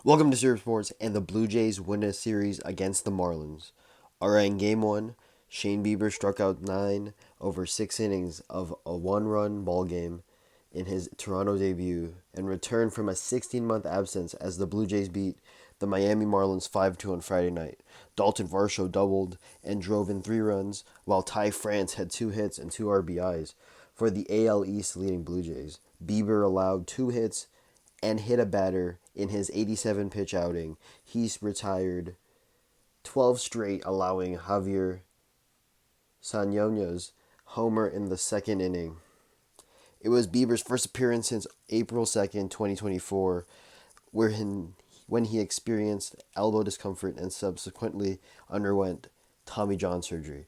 Welcome to Syrup Sports, and the Blue Jays win a series against the Marlins. Alright, in game one, Shane Bieber struck out 9 over 6 innings of a 1-run ball game in his Toronto debut and returned from a 16-month absence as the Blue Jays beat the Miami Marlins 5-2 on Friday night. Dalton Varsho doubled and drove in 3 runs, while Ty France had 2 hits and 2 RBIs for the AL East leading Blue Jays. Bieber allowed 2 hits and hit a batter in his 87 pitch outing. He's retired 12 straight, allowing Javier Sanyona's homer in the second inning. It was Bieber's first appearance since April 2nd, 2024, when he experienced elbow discomfort and subsequently underwent Tommy John surgery.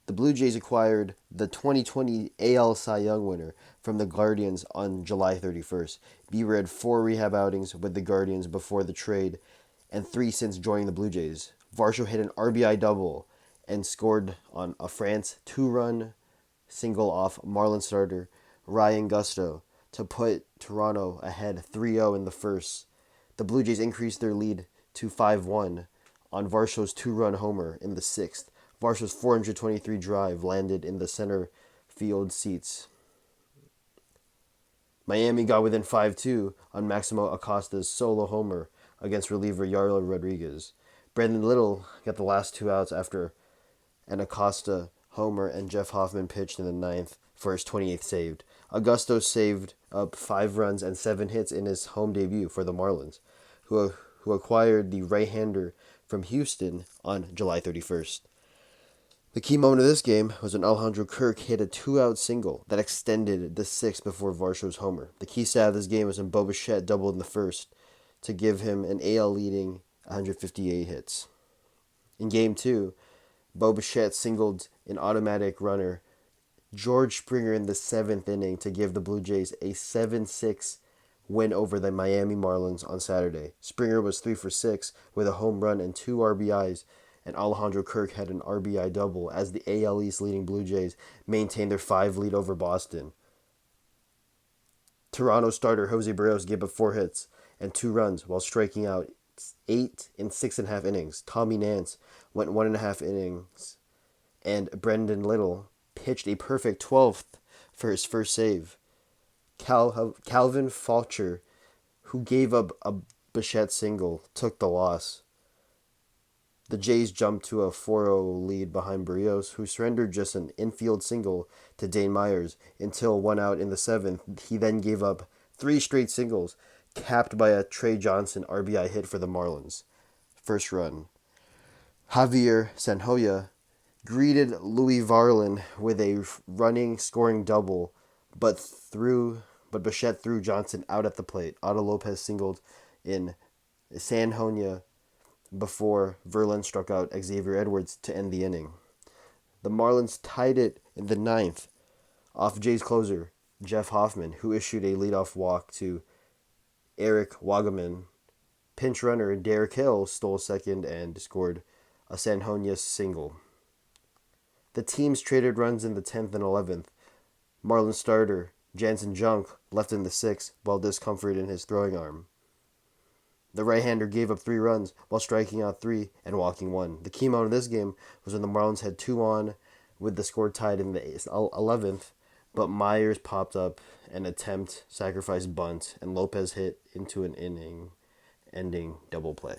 The Blue Jays acquired the 2020 AL Cy Young winner from the Guardians on July 31st. Bieber had 4 rehab outings with the Guardians before the trade and 3 since joining the Blue Jays. Varsho hit an RBI double and scored on a France 2-run single off Marlins starter Ryan Gusto to put Toronto ahead 3-0 in the first. The Blue Jays increased their lead to 5-1 on Varsho's 2-run homer in the sixth. Varsho's 423 drive landed in the center field seats. Miami got within 5-2 on Maximo Acosta's solo homer against reliever Yarlo Rodriguez. Brandon Little got the last 2 outs after an Acosta homer, and Jeff Hoffman pitched in the ninth for his 28th save. Augusto saved up 5 runs and 7 hits in his home debut for the Marlins, who acquired the right-hander from Houston on July 31st. The key moment of this game was when Alejandro Kirk hit a 2-out single that extended the sixth before Varsho's homer. The key stat of this game was when Bo Bichette doubled in the first to give him an AL leading 158 hits. In game two, Bo Bichette singled an automatic runner George Springer in the 7th inning to give the Blue Jays a 7-6 win over the Miami Marlins on Saturday. Springer was 3 for 6 with a home run and 2 RBIs, and Alejandro Kirk had an RBI double as the AL East leading Blue Jays maintained their 5 lead over Boston. Toronto starter Jose Barrios gave up 4 hits and 2 runs while striking out 8 in 6.5 innings. Tommy Nance went 1.5 innings, and Brendan Little pitched a perfect 12th for his first save. Calvin Fulcher, who gave up a Bichette single, took the loss. The Jays jumped to a 4-0 lead behind Barrios, who surrendered just an infield single to Dane Myers until 1 out in the 7th. He then gave up 3 straight singles, capped by a Trey Johnson RBI hit for the Marlins. First run. Javier Sanhoya greeted Louis Varlin with a running scoring double, but Bichette threw Johnson out at the plate. Otto Lopez singled in Sanhoya before Verlin struck out Xavier Edwards to end the inning. The Marlins tied it in the ninth off Jays closer Jeff Hoffman, who issued a leadoff walk to Eric Wagaman. Pinch runner Derek Hill stole second and scored a Sanhoya single. The teams traded runs in the 10th and 11th. Marlins starter Jansen Junk left in the 6th while discomfort in his throwing arm. The right-hander gave up 3 runs while striking out 3 and walking 1. The key moment of this game was when the Marlins had 2 on with the score tied in the 11th, but Myers popped up an attempt sacrifice bunt, and Lopez hit into an inning-ending double play.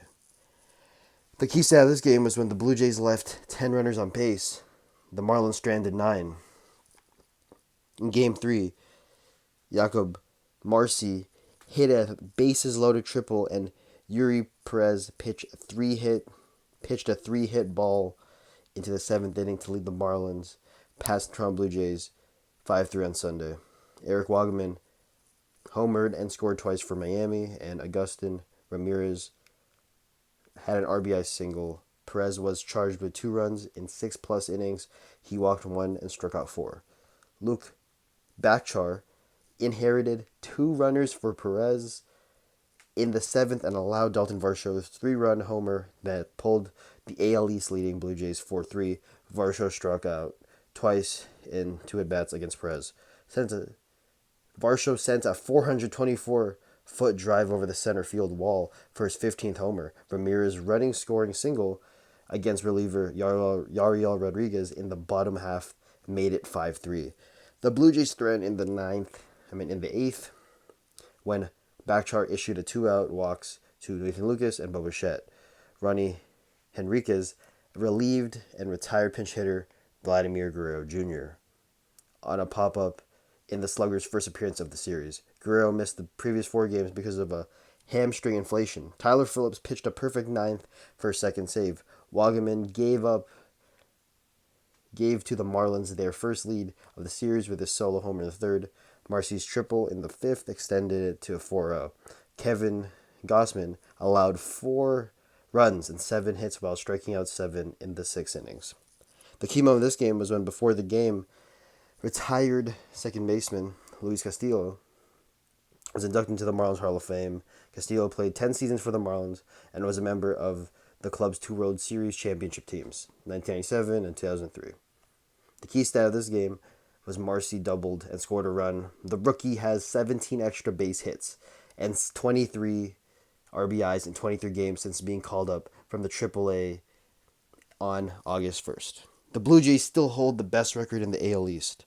The key stat of this game was when the Blue Jays left 10 runners on base. The Marlins stranded 9. In Game 3, Jacob Marcy hit a bases-loaded triple, and Yuri Perez pitched a 3-hit ball into the 7th inning to lead the Marlins past the Toronto Blue Jays 5-3 on Sunday. Eric Wagaman homered and scored twice for Miami, and Agustin Ramirez had an RBI single. Perez was charged with 2 runs in 6+ innings. He walked 1 and struck out 4. Luke Bachar inherited 2 runners for Perez in the 7th and allowed Dalton Varsho's 3-run homer that pulled the AL East leading Blue Jays 4-3. Varsho struck out twice in 2 at-bats against Perez. Varsho sent a 424 foot drive over the center field wall for his 15th homer. Ramirez running scoring single against reliever Yariel Rodriguez in the bottom half made it 5-3. The Blue Jays threatened in the eighth, when Backchart issued a 2-out walks to Nathan Lucas and Bo Bichette. Ronnie Henriquez relieved and retired pinch hitter Vladimir Guerrero Jr. on a pop-up in the Sluggers' first appearance of the series. Guerrero missed the previous 4 games because of a hamstring inflation. Tyler Phillips pitched a perfect ninth for a second save. Wagaman gave to the Marlins their first lead of the series with his solo homer in the third. Marcy's triple in the fifth extended it to a 4-0. Kevin Gossman allowed 4 runs and 7 hits while striking out 7 in the 6 innings. The key moment of this game was when, before the game, retired second baseman Luis Castillo was inducted into the Marlins Hall of Fame. Castillo played 10 seasons for the Marlins and was a member of the club's 2 World Series championship teams, 1997 and 2003. The key stat of this game was Marcy doubled and scored a run. The rookie has 17 extra base hits and 23 RBIs in 23 games since being called up from the AAA on August 1st. The Blue Jays still hold the best record in the AL East.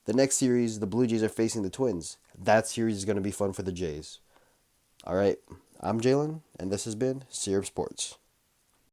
The next series, the Blue Jays are facing the Twins. That series is going to be fun for the Jays. All right, I'm Jalen, and this has been Syrup Sports.